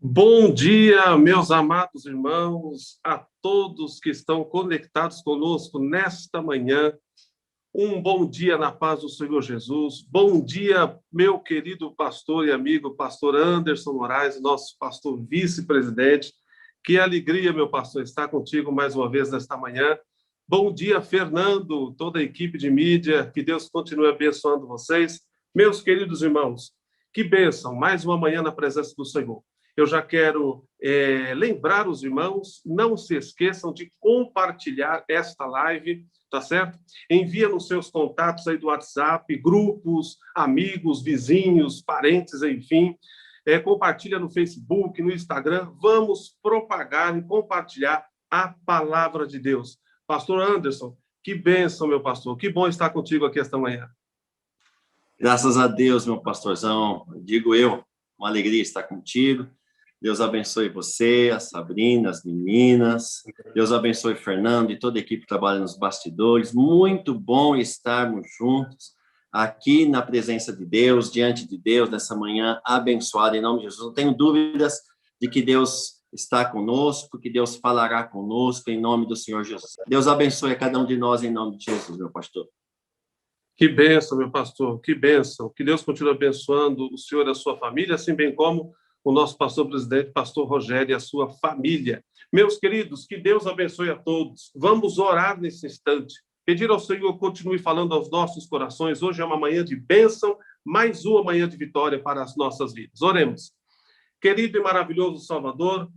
Bom dia, meus amados irmãos, a todos que estão conectados conosco nesta manhã. Um bom dia na paz do Senhor Jesus. Bom dia, meu querido pastor e amigo, pastor Anderson Moraes, nosso pastor vice-presidente. Que alegria, meu pastor, estar contigo mais uma vez nesta manhã. Bom dia, Fernando, toda a equipe de mídia. Que Deus continue abençoando vocês. Meus queridos irmãos, que bênção, mais uma manhã na presença do Senhor. Eu já quero lembrar os irmãos, não se esqueçam de compartilhar esta live, tá certo? Envia nos seus contatos aí do WhatsApp, grupos, amigos, vizinhos, parentes, enfim. Compartilha no Facebook, no Instagram. Vamos propagar e compartilhar a palavra de Deus. Pastor Anderson, que bênção, meu pastor. Que bom estar contigo aqui esta manhã. Graças a Deus, meu pastorzão. Digo eu, uma alegria estar contigo. Deus abençoe você, a Sabrina, as meninas. Deus abençoe Fernando e toda a equipe que trabalha nos bastidores. Muito bom estarmos juntos aqui na presença de Deus, diante de Deus, nessa manhã abençoada, em nome de Jesus. Não tenho dúvidas de que Deus está conosco, que Deus falará conosco, em nome do Senhor Jesus. Deus abençoe a cada um de nós, em nome de Jesus, meu pastor. Que bênção, meu pastor, que bênção. Que Deus continue abençoando o senhor e a sua família, assim bem como o nosso pastor presidente, pastor Rogério, e a sua família. Meus queridos, que Deus abençoe a todos. Vamos orar nesse instante. Pedir ao Senhor, continue falando aos nossos corações. Hoje é uma manhã de bênção, mais uma manhã de vitória para as nossas vidas. Oremos. Querido e maravilhoso Salvador,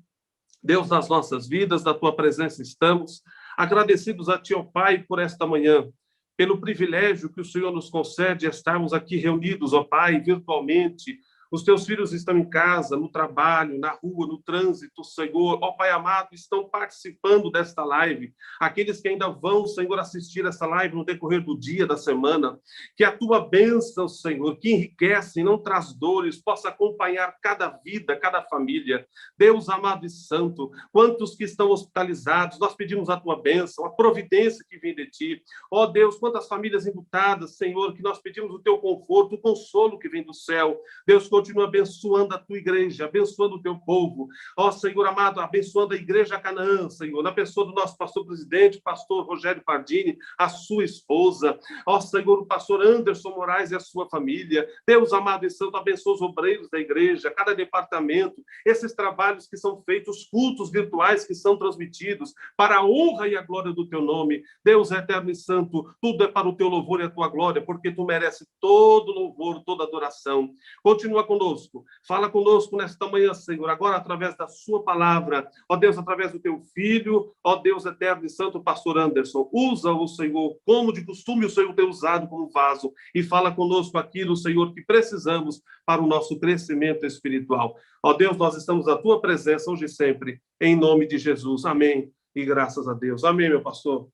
Deus das nossas vidas, da tua presença estamos. Agradecidos a ti, ó Pai, por esta manhã, pelo privilégio que o Senhor nos concede de estarmos aqui reunidos, ó Pai, virtualmente. Os teus filhos estão em casa, no trabalho, na rua, no trânsito, Senhor. Ó Pai amado, estão participando desta live. Aqueles que ainda vão, Senhor, assistir essa live no decorrer do dia, da semana. Que a tua bênção, Senhor, que enriquece e não traz dores, possa acompanhar cada vida, cada família. Deus amado e santo, quantos que estão hospitalizados, nós pedimos a tua bênção, a providência que vem de ti. Ó Deus, quantas famílias enlutadas, Senhor, que nós pedimos o teu conforto, o consolo que vem do céu. Deus, continua abençoando a tua igreja, abençoando o teu povo. Ó Senhor amado, abençoando a igreja Canaã, Senhor, na pessoa do nosso pastor presidente, pastor Rogério Pardini, a sua esposa. Ó Senhor, o pastor Anderson Moraes e a sua família. Deus amado e santo, abençoa os obreiros da igreja, cada departamento, esses trabalhos que são feitos, os cultos virtuais que são transmitidos, para a honra e a glória do teu nome. Deus eterno e santo, tudo é para o teu louvor e a tua glória, porque tu mereces todo louvor, toda adoração. Continua conosco, fala conosco nesta manhã, Senhor, agora através da sua palavra, ó Deus, através do teu filho, ó Deus eterno e santo, pastor Anderson, usa-o, Senhor, como de costume o Senhor tem usado como vaso, e fala conosco aquilo, Senhor, que precisamos para o nosso crescimento espiritual. Ó Deus, nós estamos à tua presença hoje e sempre, em nome de Jesus, amém, e graças a Deus, amém, meu pastor.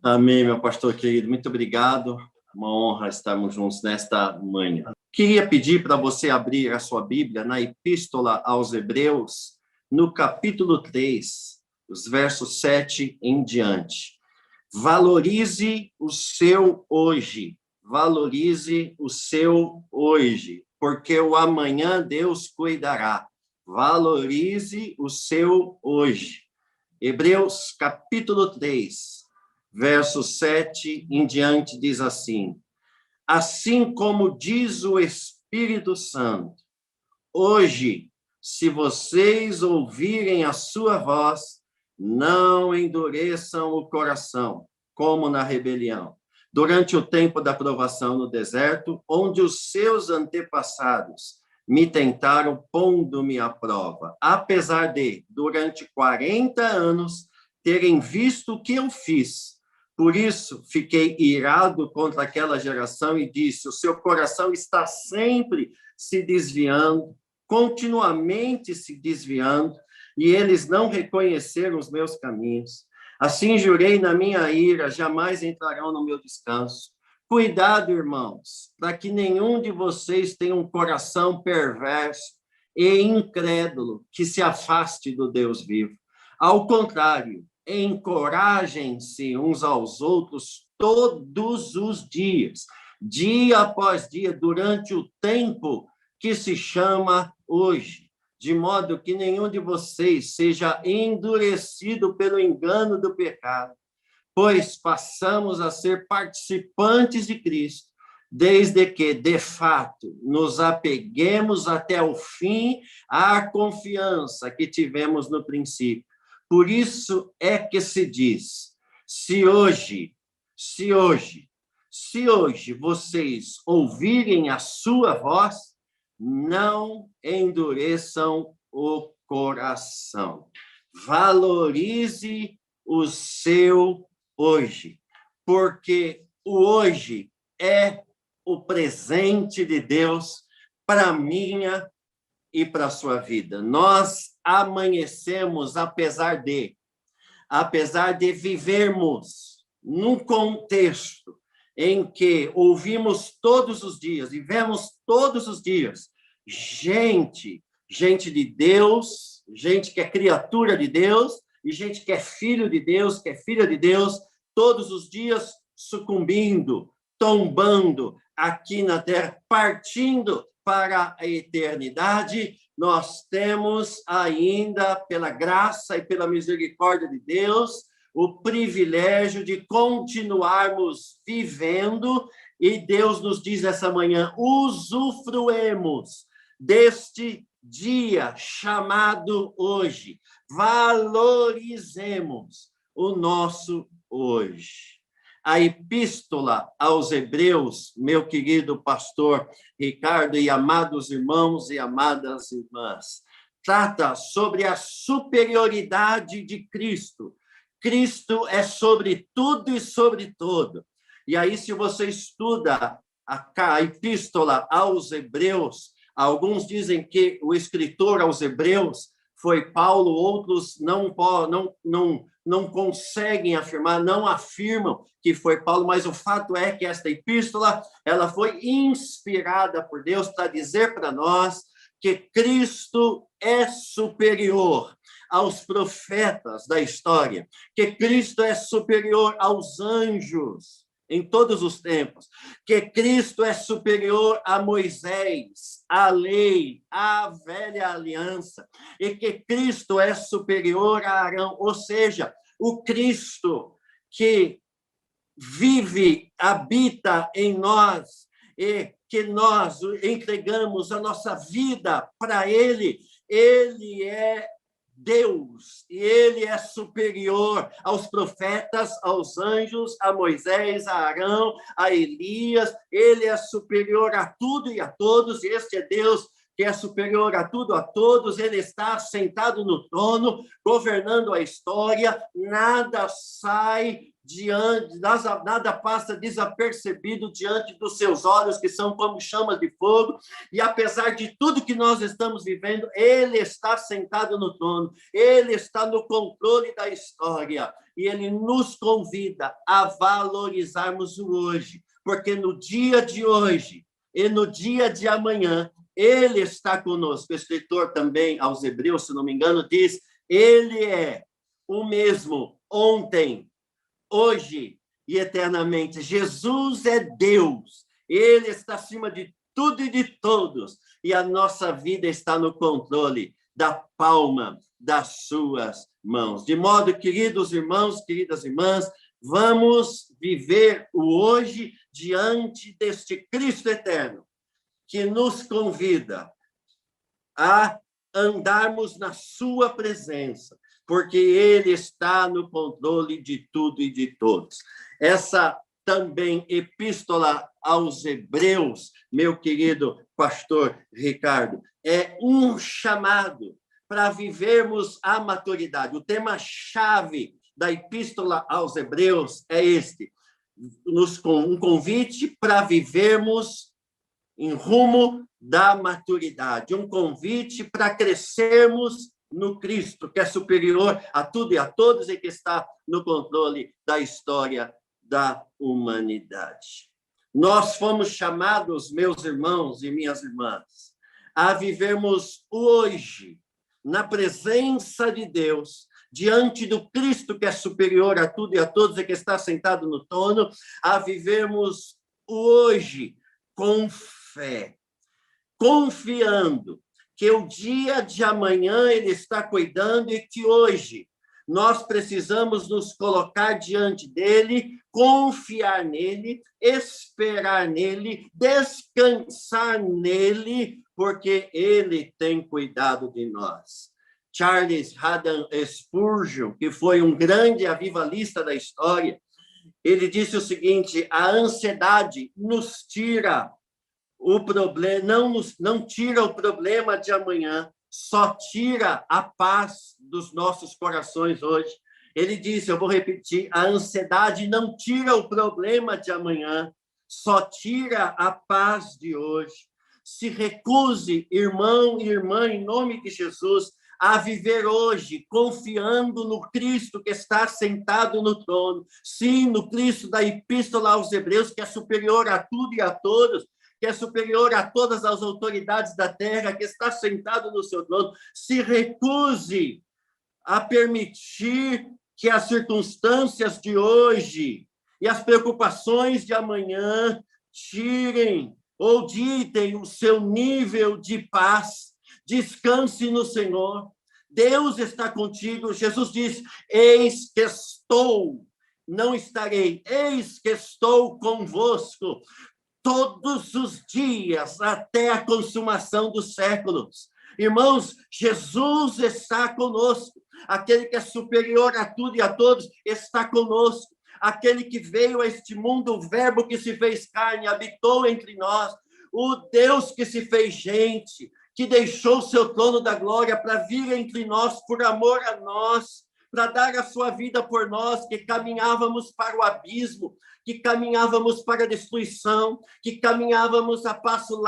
Amém, meu pastor querido, muito obrigado. Uma honra estarmos juntos nesta manhã. Queria pedir para você abrir a sua Bíblia na Epístola aos Hebreus, no capítulo 3, os versos 7 em diante. Valorize o seu hoje. Valorize o seu hoje, porque o amanhã Deus cuidará. Valorize o seu hoje. Hebreus, capítulo 3, verso 7 em diante, diz assim: assim como diz o Espírito Santo, hoje, se vocês ouvirem a sua voz, não endureçam o coração, como na rebelião, durante o tempo da provação no deserto, onde os seus antepassados me tentaram pondo-me à prova, apesar de, durante 40 anos, terem visto o que eu fiz. Por isso, fiquei irado contra aquela geração e disse: o seu coração está sempre se desviando, continuamente se desviando, e eles não reconheceram os meus caminhos. Assim jurei na minha ira, jamais entrarão no meu descanso. Cuidado, irmãos, para que nenhum de vocês tenha um coração perverso e incrédulo que se afaste do Deus vivo. Ao contrário, encorajem-se uns aos outros todos os dias, dia após dia, durante o tempo que se chama hoje, de modo que nenhum de vocês seja endurecido pelo engano do pecado, pois passamos a ser participantes de Cristo, desde que, de fato, nos apeguemos até o fim à confiança que tivemos no princípio. Por isso é que se diz, se hoje vocês ouvirem a sua voz, não endureçam o coração. Valorize o seu hoje, porque o hoje é o presente de Deus para a minha e para a sua vida. Nós amanhecemos apesar de vivermos num contexto em que ouvimos todos os dias e vemos todos os dias gente de Deus, gente que é criatura de Deus e gente que é filho de Deus, que é filha de Deus, todos os dias sucumbindo, tombando aqui na terra, partindo para a eternidade. Nós temos ainda, pela graça e pela misericórdia de Deus, o privilégio de continuarmos vivendo, e Deus nos diz essa manhã, usufruemos deste dia chamado hoje, valorizemos o nosso hoje. A epístola aos Hebreus, meu querido pastor Ricardo e amados irmãos e amadas irmãs, trata sobre a superioridade de Cristo. Cristo é sobre tudo e sobre todo. E aí, se você estuda a epístola aos Hebreus, alguns dizem que o escritor aos Hebreus foi Paulo, outros não conseguem afirmar, não afirmam que foi Paulo, mas o fato é que esta epístola ela foi inspirada por Deus para dizer para nós que Cristo é superior aos profetas da história, que Cristo é superior aos anjos em todos os tempos, que Cristo é superior a Moisés, à lei, à velha aliança, e que Cristo é superior a Arão, ou seja, o Cristo que vive, habita em nós, e que nós entregamos a nossa vida para Ele, Ele é Deus, e Ele é superior aos profetas, aos anjos, a Moisés, a Arão, a Elias, Ele é superior a tudo e a todos, e este é Deus que é superior a tudo, a todos, Ele está sentado no trono, governando a história, nada sai diante, nada passa desapercebido diante dos seus olhos, que são como chamas de fogo, e apesar de tudo que nós estamos vivendo, Ele está sentado no trono, Ele está no controle da história, e Ele nos convida a valorizarmos o hoje, porque no dia de hoje e no dia de amanhã, Ele está conosco. O escritor também aos Hebreus, se não me engano, diz, Ele é o mesmo ontem, hoje e eternamente. Jesus é Deus. Ele está acima de tudo e de todos. E a nossa vida está no controle da palma das suas mãos. De modo, queridos irmãos, queridas irmãs, vamos viver o hoje diante deste Cristo eterno, que nos convida a andarmos na sua presença, porque Ele está no controle de tudo e de todos. Essa também epístola aos Hebreus, meu querido pastor Ricardo, é um chamado para vivermos a maturidade. O tema-chave da epístola aos Hebreus é este, um convite para vivermos em rumo da maturidade, um convite para crescermos no Cristo, que é superior a tudo e a todos e que está no controle da história da humanidade. Nós fomos chamados, meus irmãos e minhas irmãs, a vivermos hoje na presença de Deus, diante do Cristo que é superior a tudo e a todos e que está sentado no trono, a vivermos hoje com fé, confiando que o dia de amanhã Ele está cuidando e que hoje nós precisamos nos colocar diante dele, confiar nele, esperar nele, descansar nele, porque ele tem cuidado de nós. Charles Haddon Spurgeon, que foi um grande avivalista da história, ele disse o seguinte: a ansiedade nos tira o problema, não tira o problema de amanhã, só tira a paz dos nossos corações hoje. Ele disse, eu vou repetir, a ansiedade não tira o problema de amanhã, só tira a paz de hoje. Se recuse, irmão e irmã, em nome de Jesus, a viver hoje confiando no Cristo que está sentado no trono. Sim, no Cristo da Epístola aos Hebreus, que é superior a tudo e a todos, que é superior a todas as autoridades da terra, que está sentado no seu trono. Se recuse a permitir que as circunstâncias de hoje e as preocupações de amanhã tirem ou ditem o seu nível de paz. Descanse no Senhor. Deus está contigo. Jesus diz, eis que estou, não estarei, eis que estou convosco todos os dias, até a consumação dos séculos. Irmãos, Jesus está conosco. Aquele que é superior a tudo e a todos está conosco. Aquele que veio a este mundo, o verbo que se fez carne, habitou entre nós. O Deus que se fez gente, que deixou o seu trono da glória para vir entre nós por amor a nós, para dar a sua vida por nós, que caminhávamos para o abismo, que caminhávamos para a destruição, que caminhávamos a passos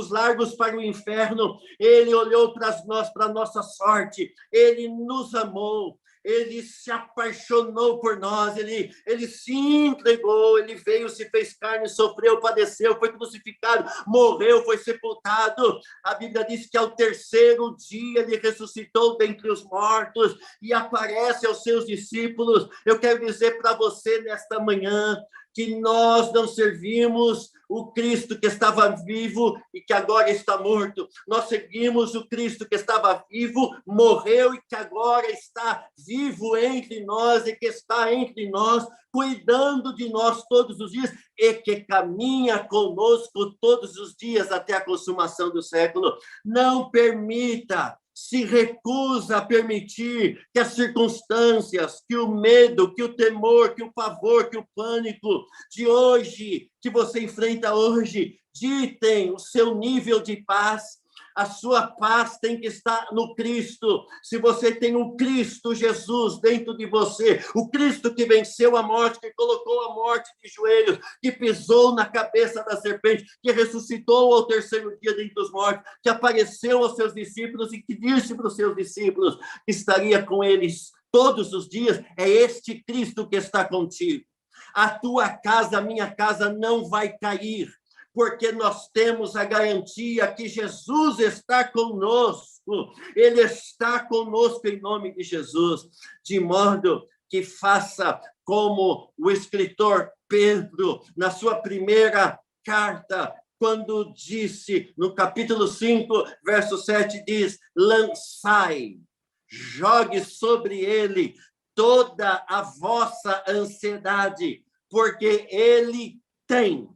largos para o inferno. Ele olhou para nós, para a nossa sorte, ele nos amou, ele se apaixonou por nós, ele se entregou, ele veio, se fez carne, sofreu, padeceu, foi crucificado, morreu, foi sepultado. A Bíblia diz que ao terceiro dia ele ressuscitou dentre os mortos e aparece aos seus discípulos. Eu quero dizer para você nesta manhã que nós não servimos o Cristo que estava vivo e que agora está morto. Nós seguimos o Cristo que estava vivo, morreu e que agora está vivo entre nós e que está entre nós, cuidando de nós todos os dias e que caminha conosco todos os dias até a consumação do século. Não permita, se recusa a permitir que as circunstâncias, que o medo, que o temor, que o pavor, que o pânico de hoje, que você enfrenta hoje, ditem o seu nível de paz. A sua paz tem que estar no Cristo. Se você tem um Cristo Jesus dentro de você, o Cristo que venceu a morte, que colocou a morte de joelhos, que pisou na cabeça da serpente, que ressuscitou ao terceiro dia dentre os mortos, que apareceu aos seus discípulos e que disse para os seus discípulos que estaria com eles todos os dias, é este Cristo que está contigo. A tua casa, a minha casa não vai cair, porque nós temos a garantia que Jesus está conosco. Ele está conosco em nome de Jesus, de modo que faça como o escritor Pedro, na sua primeira carta, quando disse, no capítulo 5, verso 7, diz, lançai, jogue sobre ele toda a vossa ansiedade, porque ele tem.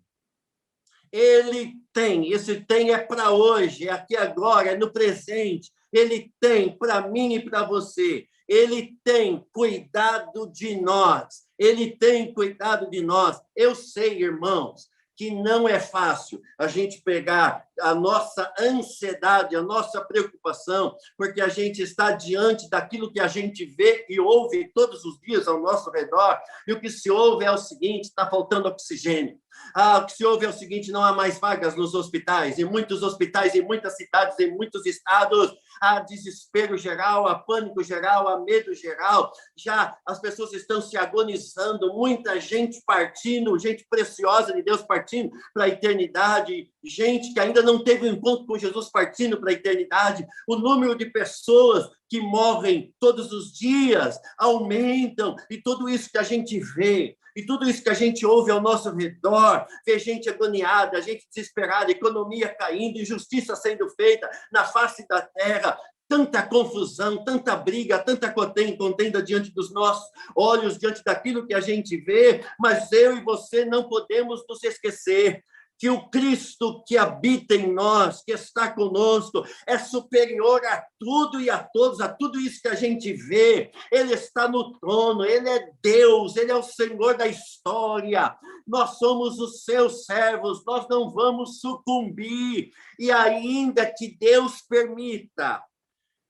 Ele tem, esse tem é para hoje, é aqui agora, é no presente. Ele tem para mim e para você. Ele tem cuidado de nós. Ele tem cuidado de nós. Eu sei, irmãos, que não é fácil a gente pegar a nossa ansiedade, a nossa preocupação, porque a gente está diante daquilo que a gente vê e ouve todos os dias ao nosso redor, e o que se ouve é o seguinte, está faltando oxigênio. O que se ouve é o seguinte, não há mais vagas nos hospitais, em muitos hospitais, em muitas cidades, em muitos estados, há desespero geral, há pânico geral, há medo geral, já as pessoas estão se agonizando, muita gente partindo, gente preciosa de Deus partindo para a eternidade, gente que ainda não teve um encontro com Jesus partindo para a eternidade, o número de pessoas que morrem todos os dias aumentam, e tudo isso que a gente vê, e tudo isso que a gente ouve ao nosso redor, vê gente agoniada, gente desesperada, economia caindo, injustiça sendo feita na face da terra, tanta confusão, tanta briga, tanta contenda diante dos nossos olhos, diante daquilo que a gente vê, mas eu e você não podemos nos esquecer que o Cristo que habita em nós, que está conosco, é superior a tudo e a todos, a tudo isso que a gente vê. Ele está no trono, ele é Deus, ele é o Senhor da história. Nós somos os seus servos, nós não vamos sucumbir. E ainda que Deus permita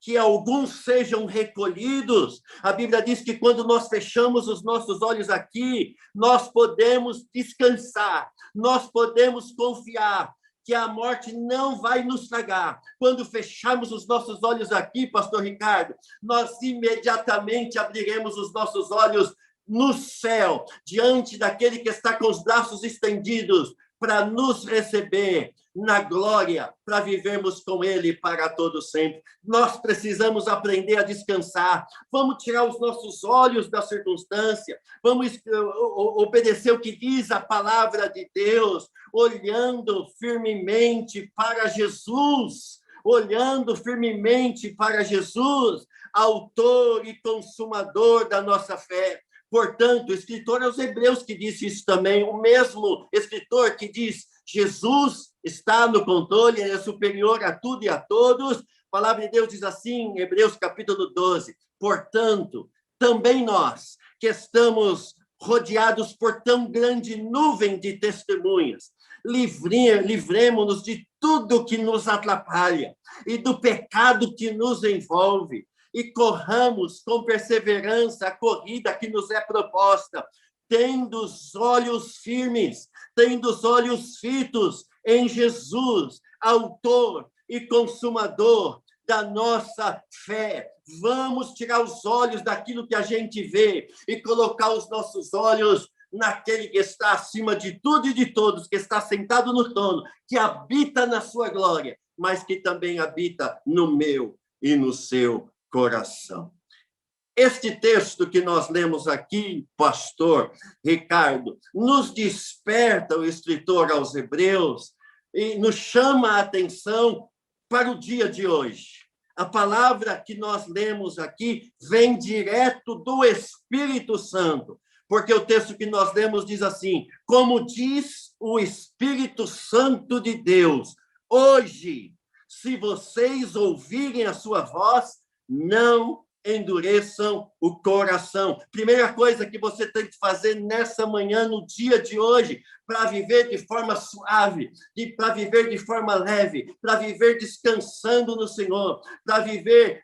que alguns sejam recolhidos, a Bíblia diz que quando nós fechamos os nossos olhos aqui, nós podemos descansar, nós podemos confiar que a morte não vai nos tragar. Quando fecharmos os nossos olhos aqui, pastor Ricardo, nós imediatamente abriremos os nossos olhos no céu, diante daquele que está com os braços estendidos para nos receber na glória, para vivermos com ele para todo sempre. Nós precisamos aprender a descansar. Vamos tirar os nossos olhos da circunstância. Vamos obedecer o que diz a palavra de Deus, olhando firmemente para Jesus, olhando firmemente para Jesus, autor e consumador da nossa fé. Portanto, o escritor aos Hebreus que disse isso também, o mesmo escritor que diz Jesus está no controle, ele é superior a tudo e a todos. A palavra de Deus diz assim, em Hebreus capítulo 12, portanto, também nós, que estamos rodeados por tão grande nuvem de testemunhas, livremos-nos de tudo que nos atrapalha e do pecado que nos envolve, e corramos com perseverança a corrida que nos é proposta, tendo os olhos firmes, tendo os olhos fitos em Jesus, autor e consumador da nossa fé. Vamos tirar os olhos daquilo que a gente vê e colocar os nossos olhos naquele que está acima de tudo e de todos, que está sentado no trono, que habita na sua glória, mas que também habita no meu e no seu coração. Este texto que nós lemos aqui, pastor Ricardo, nos desperta, o escritor aos Hebreus, e nos chama a atenção para o dia de hoje. A palavra que nós lemos aqui vem direto do Espírito Santo, porque o texto que nós lemos diz assim, como diz o Espírito Santo de Deus, hoje, se vocês ouvirem a sua voz, não endureçam o coração. Primeira coisa que você tem que fazer nessa manhã, no dia de hoje, para viver de forma suave, para viver de forma leve, para viver descansando no Senhor, para viver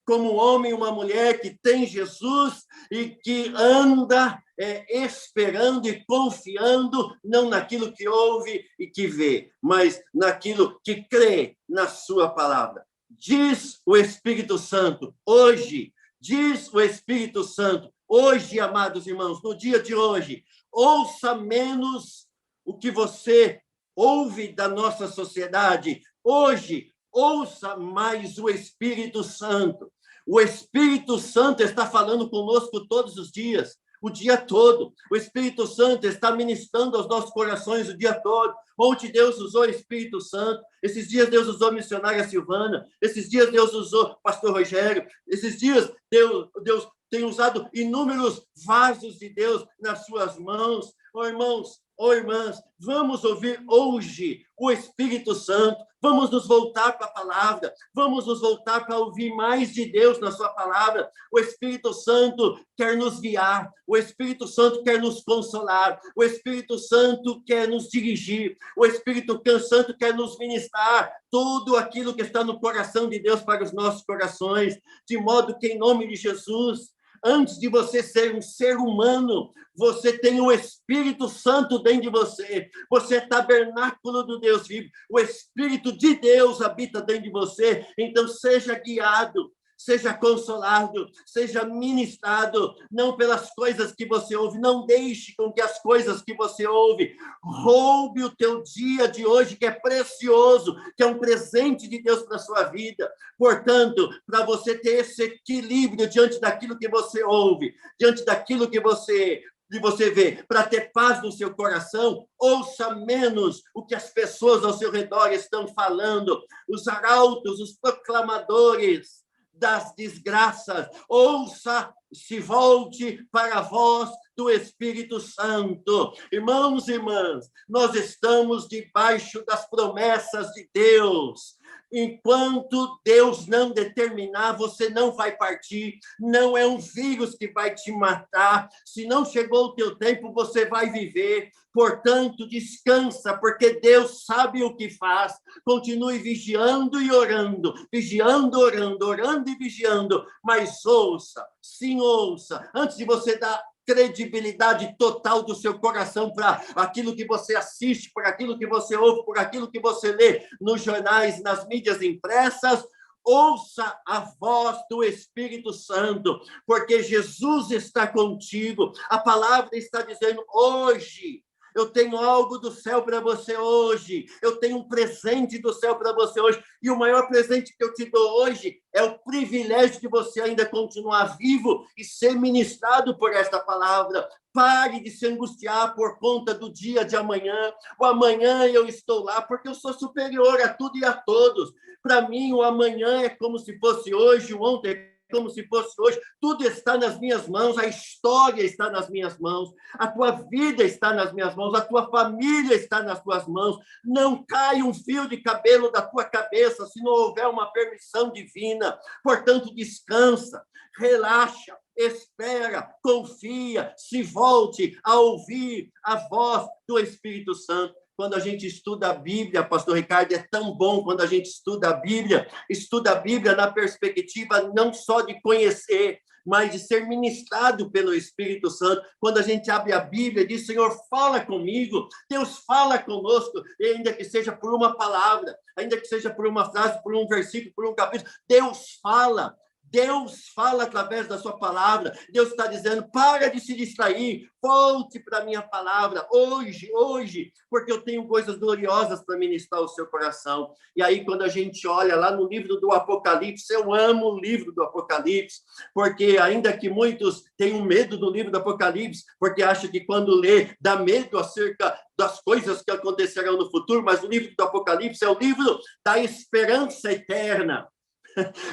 como um homem e uma mulher que tem Jesus e que anda esperando e confiando, não naquilo que ouve e que vê, mas naquilo que crê na sua palavra. Diz o Espírito Santo, hoje, diz o Espírito Santo, hoje, amados irmãos, no dia de hoje, ouça menos o que você ouve da nossa sociedade. Hoje, ouça mais o Espírito Santo. O Espírito Santo está falando conosco todos os dias, o dia todo. O Espírito Santo está ministrando aos nossos corações o dia todo. Ontem Deus usou o Espírito Santo. Esses dias Deus usou a missionária Silvana. Esses dias Deus usou o pastor Rogério. Esses dias Deus tem usado inúmeros vasos de Deus nas suas mãos. Oh, irmãos, oh, irmãs, vamos ouvir hoje o Espírito Santo. Vamos nos voltar para a palavra. Vamos nos voltar para ouvir mais de Deus na sua palavra. O Espírito Santo quer nos guiar. O Espírito Santo quer nos consolar. O Espírito Santo quer nos dirigir. O Espírito Santo quer nos ministrar tudo aquilo que está no coração de Deus para os nossos corações. De modo que, em nome de Jesus, antes de você ser um ser humano, você tem o Espírito Santo dentro de você. Você é tabernáculo do Deus vivo. O Espírito de Deus habita dentro de você. Então, seja guiado, seja consolado, seja ministrado, não pelas coisas que você ouve. Não deixe com que as coisas que você ouve roube o teu dia de hoje, que é precioso, que é um presente de Deus para a sua vida. Portanto, para você ter esse equilíbrio diante daquilo que você ouve, diante daquilo que você de você ver, para ter paz no seu coração, ouça menos o que as pessoas ao seu redor estão falando, os arautos, os proclamadores das desgraças. Ouça, se volte para a voz do Espírito Santo. Irmãos e irmãs, nós estamos debaixo das promessas de Deus. Enquanto Deus não determinar, você não vai partir. Não é um vírus que vai te matar. Se não chegou o teu tempo, você vai viver. Portanto, descansa, porque Deus sabe o que faz. Continue vigiando e orando. Vigiando, orando, orando e vigiando. Mas ouça, sim, ouça. Antes de você dar credibilidade total do seu coração para aquilo que você assiste, para aquilo que você ouve, por aquilo que você lê nos jornais, nas mídias impressas, ouça a voz do Espírito Santo, porque Jesus está contigo. A palavra está dizendo hoje, eu tenho algo do céu para você hoje. Eu tenho um presente do céu para você hoje. E o maior presente que eu te dou hoje é o privilégio de você ainda continuar vivo e ser ministrado por esta palavra. Pare de se angustiar por conta do dia de amanhã. O amanhã eu estou lá porque eu sou superior a tudo e a todos. Para mim, o amanhã é como se fosse hoje, o ontem é como se fosse hoje, tudo está nas minhas mãos, a história está nas minhas mãos, a tua vida está nas minhas mãos, a tua família está nas tuas mãos. Não cai um fio de cabelo da tua cabeça se não houver uma permissão divina. Portanto, descansa, relaxa, espera, confia, se volte a ouvir a voz do Espírito Santo. Quando a gente estuda a Bíblia, pastor Ricardo, é tão bom quando a gente estuda a Bíblia na perspectiva não só de conhecer, mas de ser ministrado pelo Espírito Santo. Quando a gente abre a Bíblia e diz, Senhor, fala comigo, Deus fala conosco, ainda que seja por uma palavra, ainda que seja por uma frase, por um versículo, por um capítulo, Deus fala. Deus fala através da sua palavra. Deus está dizendo, para de se distrair, volte para a minha palavra, hoje, porque eu tenho coisas gloriosas para ministrar o seu coração. E aí, quando a gente olha lá no livro do Apocalipse, eu amo o livro do Apocalipse, porque ainda que muitos tenham medo do livro do Apocalipse, porque acham que quando lê, dá medo acerca das coisas que acontecerão no futuro, mas o livro do Apocalipse é o livro da esperança eterna.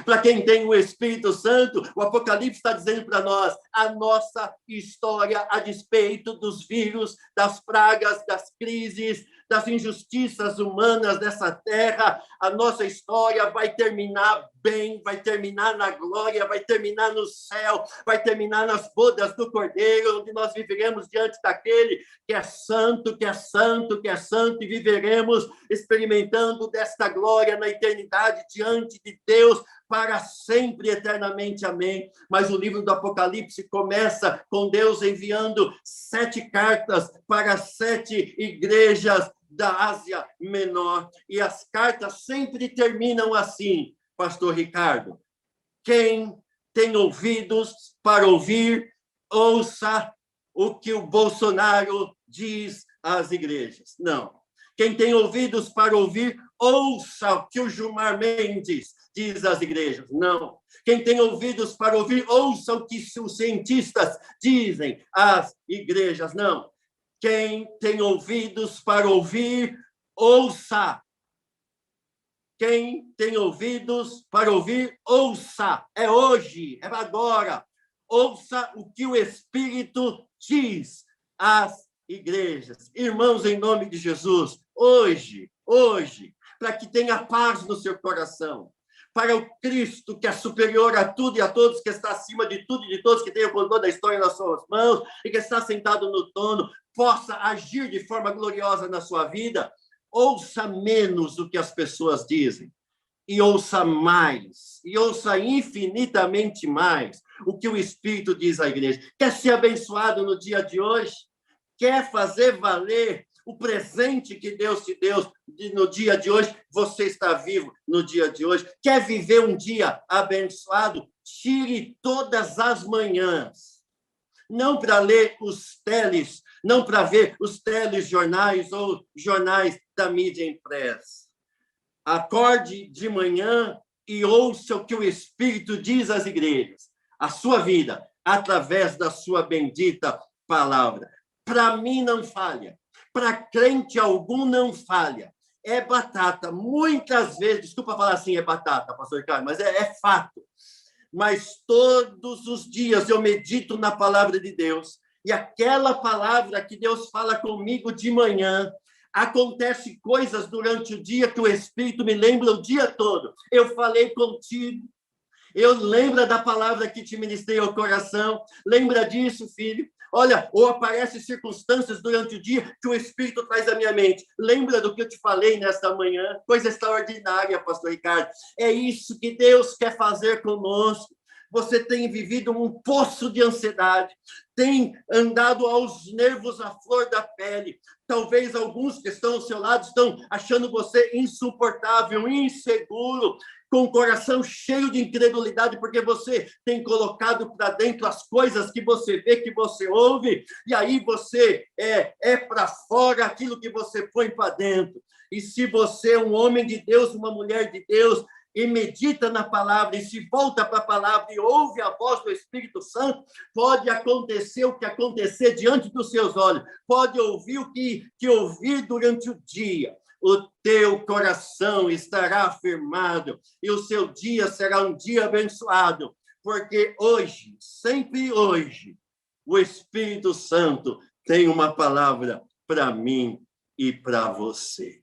Para quem tem o Espírito Santo, o Apocalipse está dizendo para nós a nossa história a despeito dos vírus, das pragas, das crises, das injustiças humanas dessa terra. A nossa história vai terminar bem, vai terminar na glória, vai terminar no céu, vai terminar nas bodas do Cordeiro, onde nós viveremos diante daquele que é santo, que é santo, que é santo, e viveremos experimentando desta glória na eternidade diante de Deus para sempre, eternamente. Amém. Mas o livro do Apocalipse começa com Deus enviando 7 cartas para 7 igrejas da Ásia Menor. E as cartas sempre terminam assim, pastor Ricardo. Quem tem ouvidos para ouvir, ouça o que o Bolsonaro diz às igrejas. Não. Quem tem ouvidos para ouvir, ouça o que o Gilmar Mendes diz às igrejas. Não. Quem tem ouvidos para ouvir, ouça o que os cientistas dizem às igrejas. Não. Quem tem ouvidos para ouvir, ouça. Quem tem ouvidos para ouvir, ouça. É hoje, é agora. Ouça o que o Espírito diz às igrejas. Irmãos, em nome de Jesus, hoje, para que tenha paz no seu coração, para o Cristo que é superior a tudo e a todos, que está acima de tudo e de todos, que tem o controle da história nas suas mãos e que está sentado no trono, possa agir de forma gloriosa na sua vida. Ouça menos o que as pessoas dizem e ouça mais, e ouça infinitamente mais o que o Espírito diz à igreja. Quer ser abençoado no dia de hoje? Quer fazer valer o presente que Deus te deu no dia de hoje? Você está vivo no dia de hoje. Quer viver um dia abençoado? Tire todas as manhãs. Não para ler os teles, não para ver os telejornais ou jornais da mídia impressa. Acorde de manhã e ouça o que o Espírito diz às igrejas. A sua vida, através da sua bendita palavra. Para mim não falha. Para crente algum não falha. É batata. Muitas vezes, desculpa falar assim, é batata, pastor Ricardo, mas é fato. Mas todos os dias eu medito na palavra de Deus. E aquela palavra que Deus fala comigo de manhã, acontece coisas durante o dia que o Espírito me lembra o dia todo. Eu falei contigo. Eu lembro da palavra que te ministrei ao coração. Lembra disso, filho? Olha, ou aparecem circunstâncias durante o dia que o Espírito traz à minha mente. Lembra do que eu te falei nesta manhã? Coisa extraordinária, pastor Ricardo. É isso que Deus quer fazer conosco. Você tem vivido um poço de ansiedade, tem andado aos nervos à flor da pele. Talvez alguns que estão ao seu lado estão achando você insuportável, inseguro, com o coração cheio de incredulidade, porque você tem colocado para dentro as coisas que você vê, que você ouve, e aí você é para fora aquilo que você põe para dentro. E se você é um homem de Deus, uma mulher de Deus, e medita na palavra, e se volta para a palavra e ouve a voz do Espírito Santo, pode acontecer o que acontecer diante dos seus olhos, pode ouvir o que ouvir durante o dia. O teu coração estará afirmado e o seu dia será um dia abençoado, porque hoje, sempre hoje, o Espírito Santo tem uma palavra para mim e para você.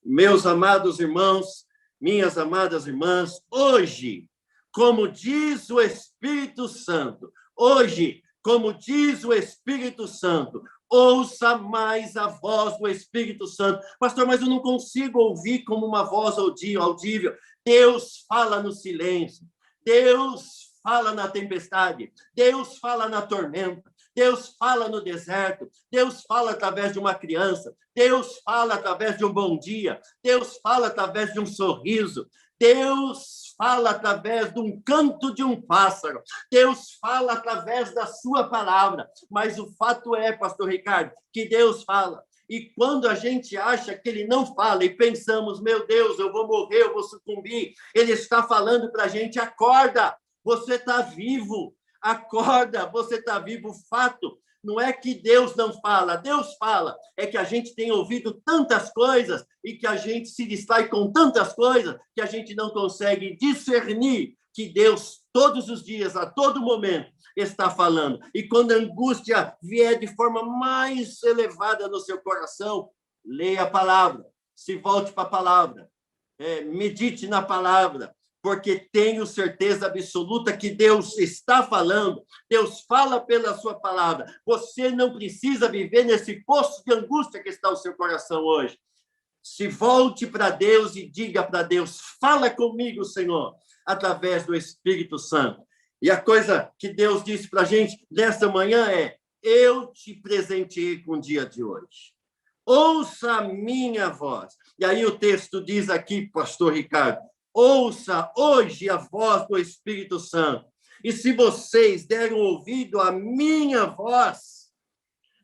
Meus amados irmãos, minhas amadas irmãs, hoje, como diz o Espírito Santo, hoje, como diz o Espírito Santo, ouça mais a voz do Espírito Santo. Pastor, mas eu não consigo ouvir como uma voz audível. Deus fala no silêncio. Deus fala na tempestade. Deus fala na tormenta. Deus fala no deserto. Deus fala através de uma criança. Deus fala através de um bom dia. Deus fala através de um sorriso. Deus fala através de um canto de um pássaro. Deus fala através da sua palavra. Mas o fato é, pastor Ricardo, que Deus fala. E quando a gente acha que ele não fala e pensamos, meu Deus, eu vou morrer, eu vou sucumbir, ele está falando para a gente, acorda, você está vivo. Acorda, você está vivo. O fato não é que Deus não fala, Deus fala. É que a gente tem ouvido tantas coisas e que a gente se distrai com tantas coisas que a gente não consegue discernir que Deus, todos os dias, a todo momento, está falando. E quando a angústia vier de forma mais elevada no seu coração, leia a palavra, se volte para a palavra, medite na palavra, porque tenho certeza absoluta que Deus está falando, Deus fala pela sua palavra. Você não precisa viver nesse poço de angústia que está o seu coração hoje. Se volte para Deus e diga para Deus, fala comigo, Senhor, através do Espírito Santo. E a coisa que Deus disse para a gente nesta manhã é, eu te presenteei com o dia de hoje. Ouça a minha voz. E aí o texto diz aqui, pastor Ricardo, ouça hoje a voz do Espírito Santo. E se vocês deram ouvido à minha voz,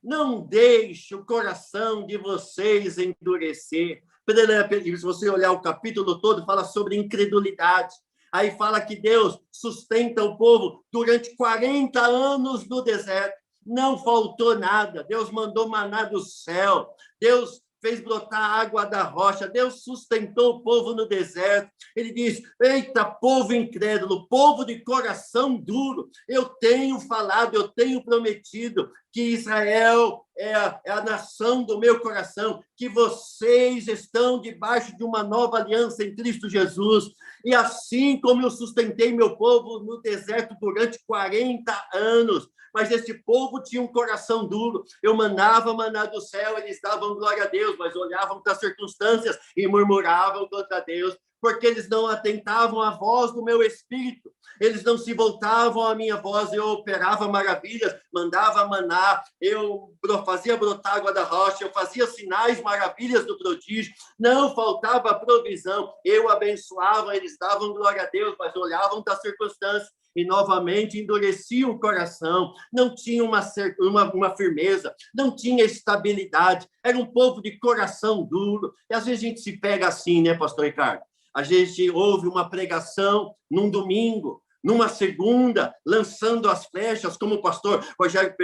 não deixe o coração de vocês endurecer. Se você olhar o capítulo todo, fala sobre incredulidade. Aí fala que Deus sustenta o povo durante 40 anos no deserto. Não faltou nada. Deus mandou maná do céu. Deus fez brotar água da rocha, Deus sustentou o povo no deserto. Ele diz, eita, povo incrédulo, povo de coração duro, eu tenho falado, eu tenho prometido que Israel é a nação do meu coração, que vocês estão debaixo de uma nova aliança em Cristo Jesus. E assim como eu sustentei meu povo no deserto durante 40 anos, mas esse povo tinha um coração duro. Eu mandava maná do céu, eles davam glória a Deus, mas olhavam para as circunstâncias e murmuravam contra Deus, porque eles não atentavam à voz do meu espírito, eles não se voltavam à minha voz. Eu operava maravilhas, mandava maná, eu fazia brotar água da rocha, eu fazia sinais, maravilhas do prodígio, não faltava provisão, eu abençoava, eles davam glória a Deus, mas olhavam para as circunstâncias e novamente endureciam o coração, não tinha uma firmeza, não tinha estabilidade, era um povo de coração duro. E às vezes a gente se pega assim, né, pastor Ricardo? A gente ouve uma pregação num domingo, numa segunda, lançando as flechas, como o pastor Rogério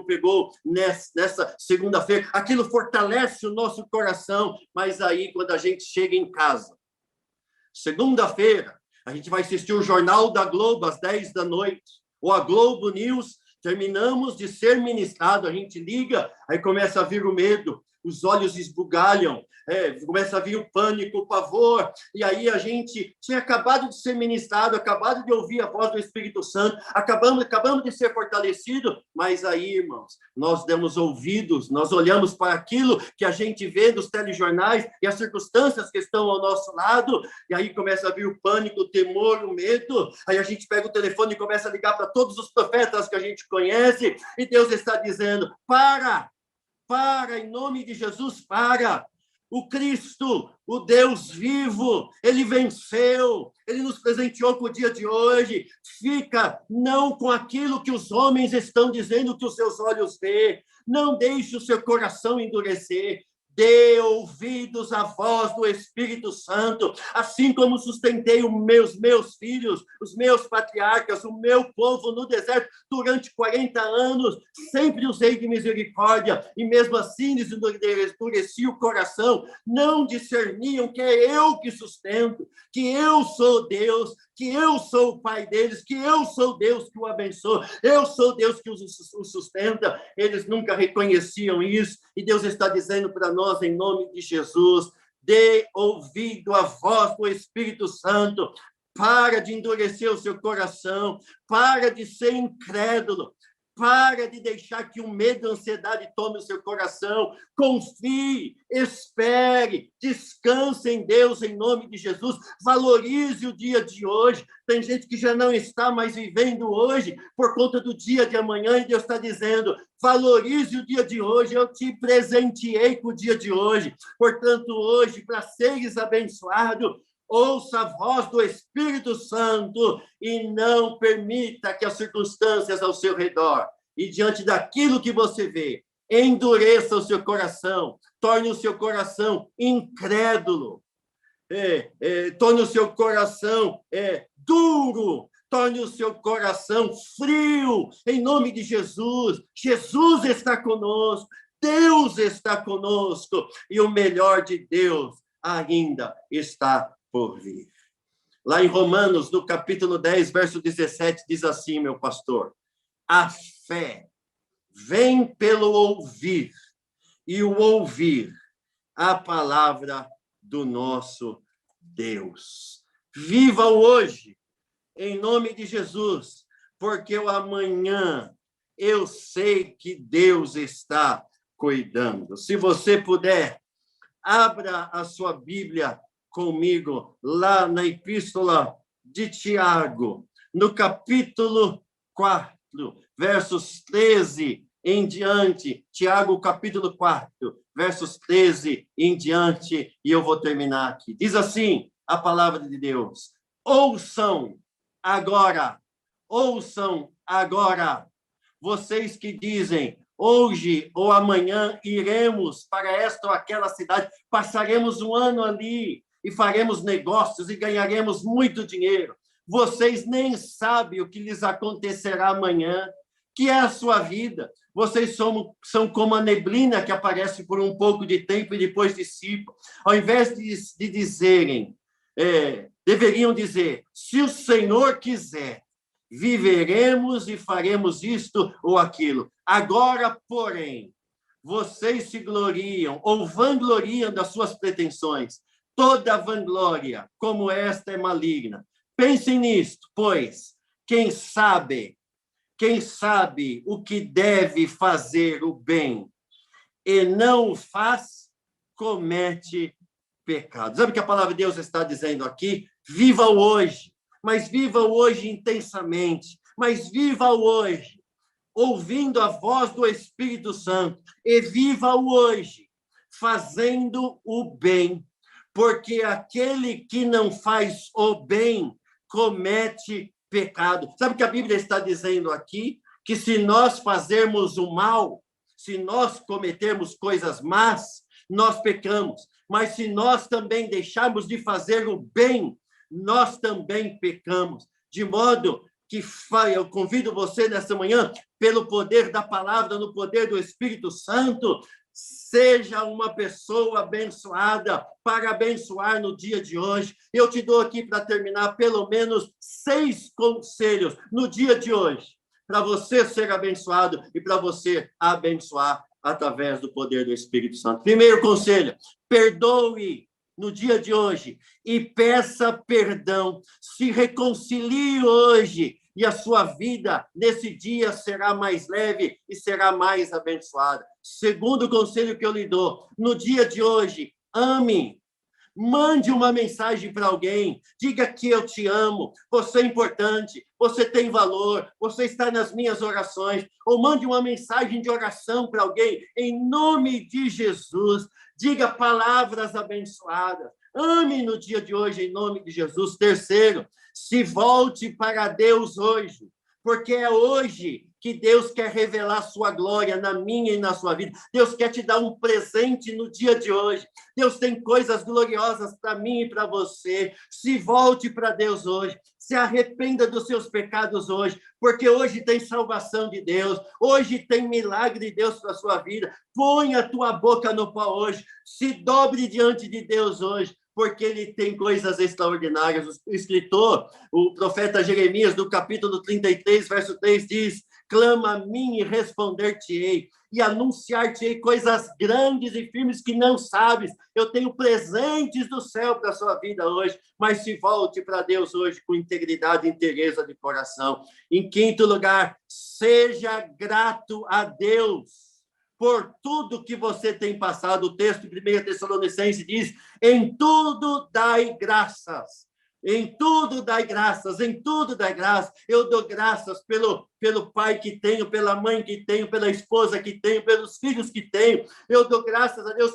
pegou nessa segunda-feira. Aquilo fortalece o nosso coração, mas aí, quando a gente chega em casa, segunda-feira, a gente vai assistir o Jornal da Globo às 10 da noite, ou a Globo News, terminamos de ser ministrado, a gente liga, aí começa a vir o medo, os olhos esbugalham, começa a vir o pânico, o pavor, e aí a gente tinha acabado de ser ministrado, acabado de ouvir a voz do Espírito Santo, acabamos de ser fortalecido, mas aí, irmãos, nós demos ouvidos, nós olhamos para aquilo que a gente vê nos telejornais e as circunstâncias que estão ao nosso lado, e aí começa a vir o pânico, o temor, o medo, aí a gente pega o telefone e começa a ligar para todos os profetas que a gente conhece, e Deus está dizendo, para, em nome de Jesus, para. O Cristo, o Deus vivo, ele venceu, ele nos presenteou com o dia de hoje. Fica não com aquilo que os homens estão dizendo que os seus olhos vê. Não deixe o seu coração endurecer. Dê ouvidos à voz do Espírito Santo, assim como sustentei os meus filhos, os meus patriarcas, o meu povo no deserto durante 40 anos, sempre usei de misericórdia, e mesmo assim lhes endureci o coração, não discerniam que é eu que sustento, que eu sou Deus, que eu sou o Pai deles, que eu sou Deus que o abençoa, eu sou Deus que o sustenta. Eles nunca reconheciam isso, e Deus está dizendo para nós, em nome de Jesus, dê ouvido à voz do Espírito Santo, para de endurecer o seu coração, para de ser incrédulo, para de deixar que o medo e a ansiedade tome o seu coração. Confie, espere, descanse em Deus, em nome de Jesus. Valorize o dia de hoje. Tem gente que já não está mais vivendo hoje por conta do dia de amanhã, e Deus está dizendo, valorize o dia de hoje, eu te presenteei com o dia de hoje. Portanto, hoje, para seres abençoado, ouça a voz do Espírito Santo e não permita que as circunstâncias ao seu redor e diante daquilo que você vê, endureça o seu coração, torne o seu coração incrédulo, torne o seu coração duro, torne o seu coração frio, em nome de Jesus. Jesus está conosco, Deus está conosco, e o melhor de Deus ainda está por vir. Lá em Romanos, no capítulo 10, verso 17, diz assim, meu pastor, a fé vem pelo ouvir, e o ouvir a palavra do nosso Deus. Viva o hoje, em nome de Jesus, porque o amanhã eu sei que Deus está cuidando. Se você puder, abra a sua Bíblia comigo, lá na Epístola de Tiago, no capítulo 4, versos 13 em diante. Tiago, capítulo 4, versos 13 em diante, e eu vou terminar aqui. Diz assim a palavra de Deus: ouçam agora, vocês que dizem, hoje ou amanhã iremos para esta ou aquela cidade, passaremos um ano ali e faremos negócios e ganharemos muito dinheiro. Vocês nem sabem o que lhes acontecerá amanhã, que é a sua vida. Vocês são como a neblina que aparece por um pouco de tempo e depois dissipa. Ao invés de dizerem, deveriam dizer, se o Senhor quiser, viveremos e faremos isto ou aquilo. Agora, porém, vocês se gloriam ou vangloriam das suas pretensões. Toda vanglória como esta é maligna. Pensem nisto, pois, quem sabe o que deve fazer o bem e não o faz, comete pecado. Sabe o que a palavra de Deus está dizendo aqui? Viva o hoje, mas viva o hoje intensamente, mas viva o hoje, ouvindo a voz do Espírito Santo, e viva o hoje, fazendo o bem, porque aquele que não faz o bem comete pecado. Sabe o que a Bíblia está dizendo aqui? Que se nós fazermos o mal, se nós cometermos coisas más, nós pecamos. Mas se nós também deixarmos de fazer o bem, nós também pecamos. de modo que eu convido você nessa manhã, pelo poder da palavra, no poder do Espírito Santo, seja uma pessoa abençoada para abençoar no dia de hoje. Eu te dou aqui, para terminar, pelo menos 6 conselhos no dia de hoje, para você ser abençoado e para você abençoar através do poder do Espírito Santo. Primeiro conselho: perdoe no dia de hoje e peça perdão. Se reconcilie hoje e a sua vida nesse dia será mais leve e será mais abençoada. Segundo conselho que eu lhe dou: no dia de hoje, ame. Mande uma mensagem para alguém, diga que eu te amo, você é importante, você tem valor, você está nas minhas orações, ou mande uma mensagem de oração para alguém, em nome de Jesus, diga palavras abençoadas, ame no dia de hoje, em nome de Jesus. Terceiro, se volte para Deus hoje, porque é hoje que Deus quer revelar sua glória na minha e na sua vida. Deus quer te dar um presente no dia de hoje. Deus tem coisas gloriosas para mim e para você. Se volte para Deus hoje. Se arrependa dos seus pecados hoje, porque hoje tem salvação de Deus. Hoje tem milagre de Deus para a sua vida. Põe a tua boca no pó hoje. Se dobre diante de Deus hoje, porque ele tem coisas extraordinárias. O escritor, o profeta Jeremias, no capítulo 33, verso 3, diz: clama a mim e responder-te-ei, e anunciar-te-ei coisas grandes e firmes que não sabes. Eu tenho presentes do céu para a sua vida hoje, mas se volte para Deus hoje com integridade e inteireza de coração. Em quinto lugar, seja grato a Deus por tudo que você tem passado. O texto de 1 Tessalonicenses diz: em tudo dai graças. Em tudo dai graças, em tudo dai graças. Eu dou graças pelo pai que tenho, pela mãe que tenho, pela esposa que tenho, pelos filhos que tenho. Eu dou graças a Deus.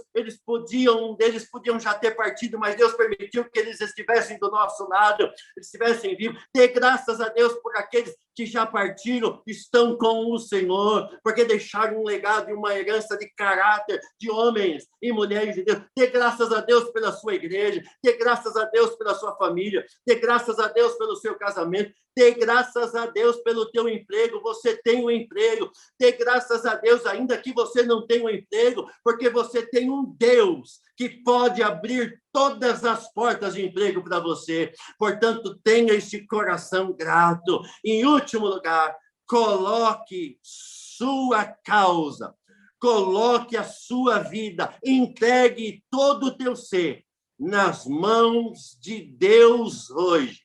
Um deles podiam já ter partido, mas Deus permitiu que eles estivessem do nosso lado, eles estivessem vivos. Dê graças a Deus por aqueles que já partiram, estão com o Senhor, porque deixaram um legado e uma herança de caráter de homens e mulheres de Deus. Dê graças a Deus pela sua igreja, dê graças a Deus pela sua família, dê graças a Deus pelo seu casamento, dê graças a Deus pelo teu emprego. Você tem um emprego. Dê graças a Deus, ainda que você não tenha um emprego, porque você tem um Deus que pode abrir todas as portas de emprego para você. Portanto, tenha esse coração grato. Em último lugar, coloque sua causa, coloque a sua vida, entregue todo o teu ser nas mãos de Deus hoje,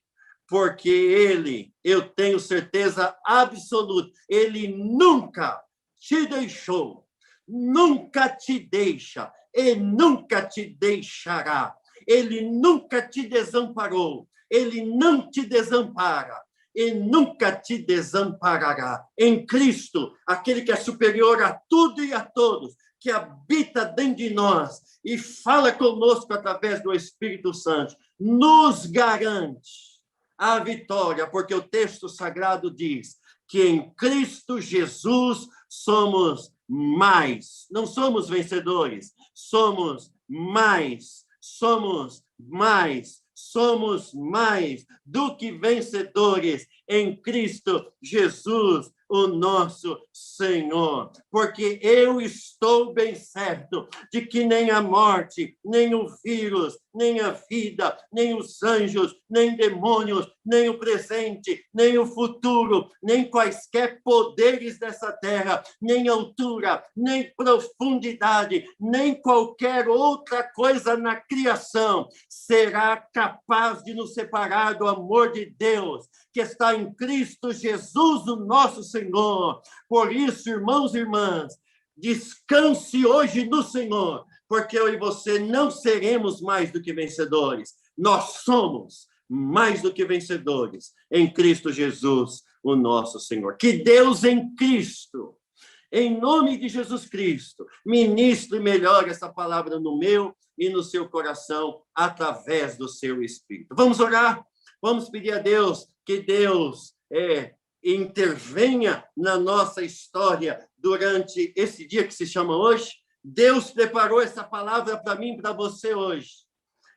porque Ele, eu tenho certeza absoluta, Ele nunca te deixou, nunca te deixa e nunca te deixará. Ele nunca te desamparou, Ele não te desampara e nunca te desamparará. Em Cristo, aquele que é superior a tudo e a todos, que habita dentro de nós e fala conosco através do Espírito Santo, nos garante a vitória, porque o texto sagrado diz que em Cristo Jesus somos mais. Não somos vencedores, somos mais do que vencedores em Cristo Jesus, o nosso Senhor. Porque eu estou bem certo de que nem a morte, nem o vírus, nem a vida, nem os anjos, nem demônios, nem o presente, nem o futuro, nem quaisquer poderes dessa terra, nem altura, nem profundidade, nem qualquer outra coisa na criação será capaz de nos separar do amor de Deus, que está em Cristo Jesus, o nosso Senhor. Por isso, irmãos e irmãs, descanse hoje no Senhor, porque eu e você não seremos mais do que vencedores. Nós somos mais do que vencedores em Cristo Jesus, o nosso Senhor. Que Deus em Cristo, em nome de Jesus Cristo, ministre melhor essa palavra no meu e no seu coração, através do seu Espírito. Vamos orar? Vamos pedir a Deus que Deus intervenha na nossa história durante esse dia que se chama hoje. Deus preparou essa palavra para mim e para você hoje,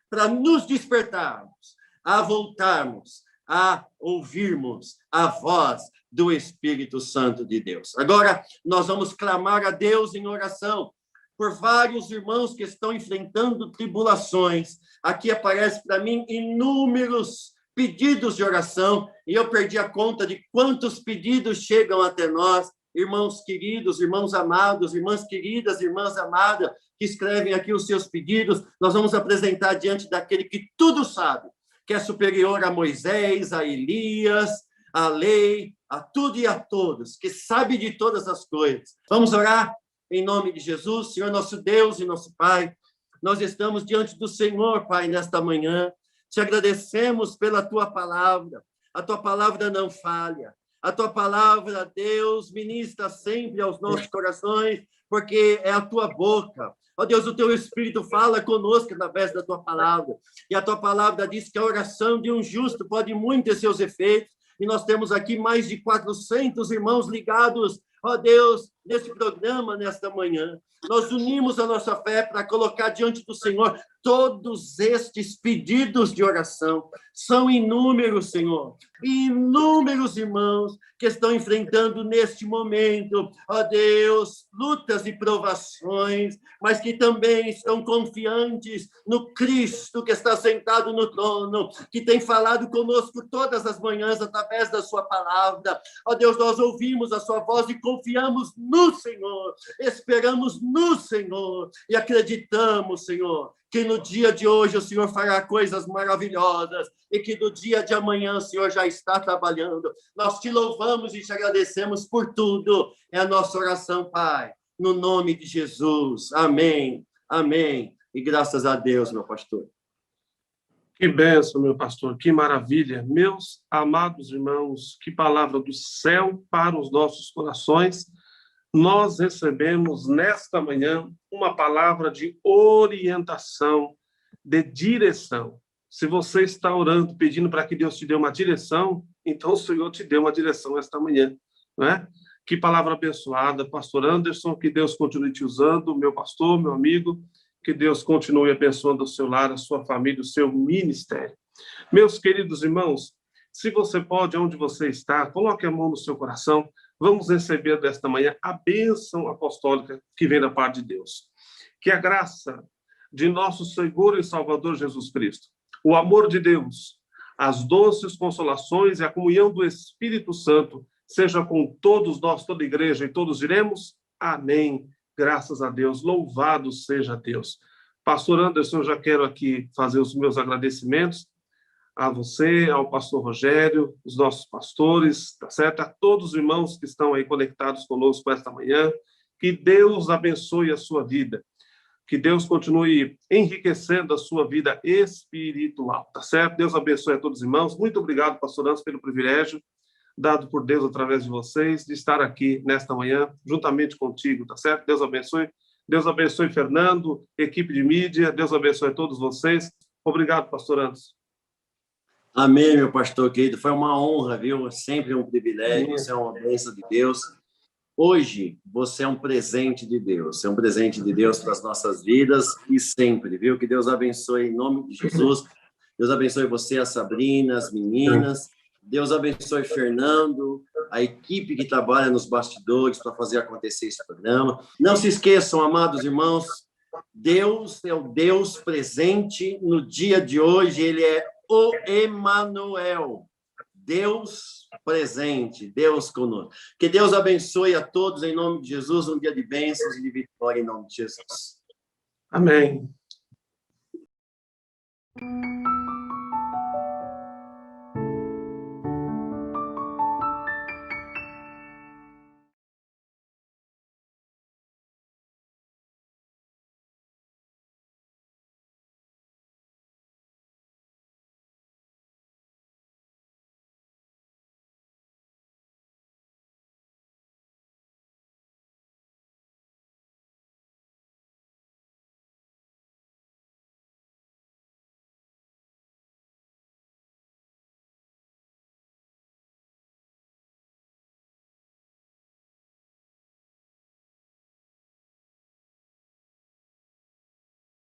para nos despertarmos, a voltarmos a ouvirmos a voz do Espírito Santo de Deus. Agora, nós vamos clamar a Deus em oração por vários irmãos que estão enfrentando tribulações. Aqui aparece para mim inúmeros pedidos de oração, e eu perdi a conta de quantos pedidos chegam até nós, irmãos queridos, irmãos amados, irmãs queridas, irmãs amadas, que escrevem aqui os seus pedidos. Nós vamos apresentar diante daquele que tudo sabe, que é superior a Moisés, a Elias, a lei, a tudo e a todos, que sabe de todas as coisas. Vamos orar em nome de Jesus. Senhor nosso Deus e nosso Pai, nós estamos diante do Senhor, Pai, nesta manhã. Te agradecemos pela Tua palavra. A Tua palavra não falha. A Tua palavra, Deus, ministra sempre aos nossos corações, porque é a Tua boca. Ó Deus, o Teu Espírito fala conosco através da Tua palavra. E a Tua palavra diz que a oração de um justo pode muito ter seus efeitos. E nós temos aqui mais de 400 irmãos ligados, ó Deus, nesse programa, nesta manhã. Nós unimos a nossa fé para colocar diante do Senhor todos estes pedidos de oração. São inúmeros, Senhor, inúmeros irmãos que estão enfrentando neste momento, ó Deus, lutas e provações, mas que também estão confiantes no Cristo que está sentado no trono, que tem falado conosco todas as manhãs através da sua palavra. Ó Deus, nós ouvimos a sua voz e confiamos no Senhor, esperamos no Senhor e acreditamos, Senhor, que no dia de hoje o Senhor fará coisas maravilhosas e que no dia de amanhã o Senhor já está trabalhando. Nós te louvamos e te agradecemos por tudo. É a nossa oração, Pai, no nome de Jesus. Amém, amém. E graças a Deus, meu pastor. Que bênção, meu pastor, que maravilha. Meus amados irmãos, que palavra do céu para os nossos corações. Nós recebemos nesta manhã uma palavra de orientação, de direção. Se você está orando, pedindo para que Deus te dê uma direção, então o Senhor te deu uma direção esta manhã, não é? Que palavra abençoada, pastor Anderson, que Deus continue te usando, meu pastor, meu amigo, que Deus continue abençoando o seu lar, a sua família, o seu ministério. Meus queridos irmãos, se você pode, onde você está, coloque a mão no seu coração. Vamos receber desta manhã a bênção apostólica que vem da parte de Deus. Que a graça de nosso Senhor e Salvador Jesus Cristo, o amor de Deus, as doces consolações e a comunhão do Espírito Santo seja com todos nós, toda a igreja, e todos diremos amém. Graças a Deus, louvado seja Deus. Pastor Anderson, eu já quero aqui fazer os meus agradecimentos a você, ao pastor Rogério, os nossos pastores, tá certo? A todos os irmãos que estão aí conectados conosco esta manhã. Que Deus abençoe a sua vida. Que Deus continue enriquecendo a sua vida espiritual, tá certo? Deus abençoe a todos os irmãos. Muito obrigado, pastor Anderson, pelo privilégio dado por Deus através de vocês, de estar aqui nesta manhã, juntamente contigo, tá certo? Deus abençoe. Deus abençoe Fernando, equipe de mídia. Deus abençoe a todos vocês. Obrigado, pastor Anderson. Amém, meu pastor querido. Foi uma honra, viu? Sempre um privilégio. Você é uma bênção de Deus. Hoje, você é um presente de Deus. É um presente de Deus para as nossas vidas e sempre, viu? Que Deus abençoe em nome de Jesus. Deus abençoe você, a Sabrina, as meninas. Deus abençoe Fernando, a equipe que trabalha nos bastidores para fazer acontecer esse programa. Não se esqueçam, amados irmãos, Deus é o Deus presente no dia de hoje. Ele é o Emanuel, Deus presente, Deus conosco. Que Deus abençoe a todos em nome de Jesus, um dia de bênçãos e de vitória em nome de Jesus. Amém.